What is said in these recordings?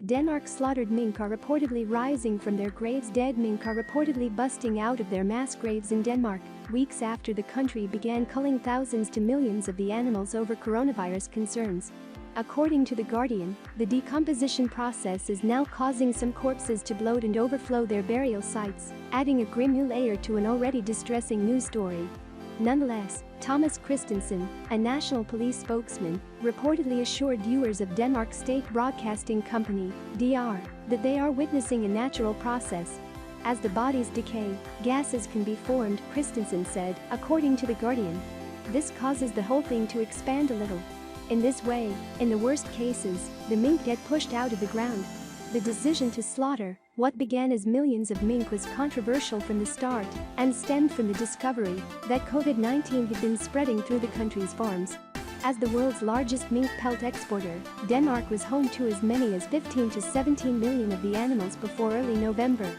Denmark's slaughtered mink are reportedly rising from their graves. Dead mink are reportedly busting out of their mass graves in Denmark, weeks after the country began culling thousands to millions of the animals over coronavirus concerns. According to The Guardian, the decomposition process is now causing some corpses to bloat and overflow their burial sites, adding a grim new layer to an already distressing news story. Nonetheless, Thomas Kristensen, a national police spokesman, reportedly assured viewers of Denmark's state broadcasting company, DR, that they are witnessing a natural process. As the bodies decay, gases can be formed, Kristensen said, according to The Guardian. This causes the whole thing to expand a little. In this way, in the worst cases, the mink get pushed out of the ground. The decision to slaughter what began as millions of mink was controversial from the start and stemmed from the discovery that COVID-19 had been spreading through the country's farms. As the world's largest mink pelt exporter, Denmark was home to as many as 15 to 17 million of the animals before early November.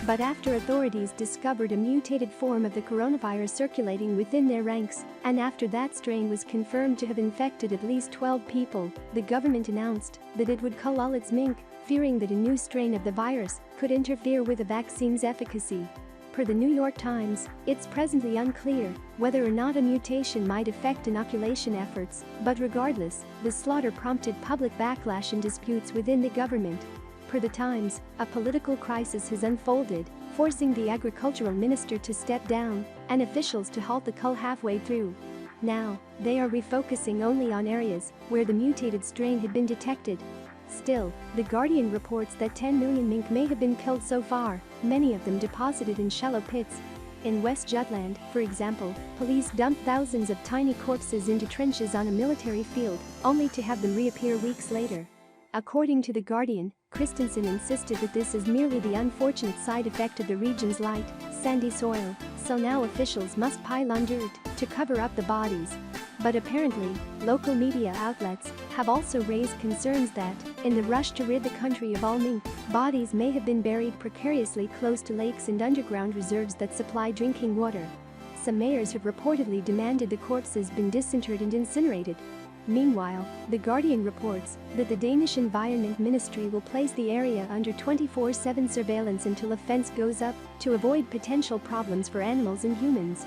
But after authorities discovered a mutated form of the coronavirus circulating within their ranks, and after that strain was confirmed to have infected at least 12 people, the government announced that it would cull all its mink, fearing that a new strain of the virus could interfere with the vaccine's efficacy. Per the New York Times, it's presently unclear whether or not a mutation might affect inoculation efforts, but regardless, the slaughter prompted public backlash and disputes within the government. Per the Times, a political crisis has unfolded, forcing the agricultural minister to step down and officials to halt the cull halfway through. Now, they are refocusing only on areas where the mutated strain had been detected. Still, The Guardian reports that 10 million mink may have been killed so far, many of them deposited in shallow pits. In West Jutland, for example, police dumped thousands of tiny corpses into trenches on a military field, only to have them reappear weeks later. According to The Guardian, Kristensen insisted that this is merely the unfortunate side effect of the region's light, sandy soil, so now officials must pile on dirt to cover up the bodies. But apparently, local media outlets have also raised concerns that, in the rush to rid the country of all mink, bodies may have been buried precariously close to lakes and underground reserves that supply drinking water. Some mayors have reportedly demanded the corpses be disinterred and incinerated. Meanwhile, The Guardian reports that the Danish Environment Ministry will place the area under 24/7 surveillance until a fence goes up to avoid potential problems for animals and humans.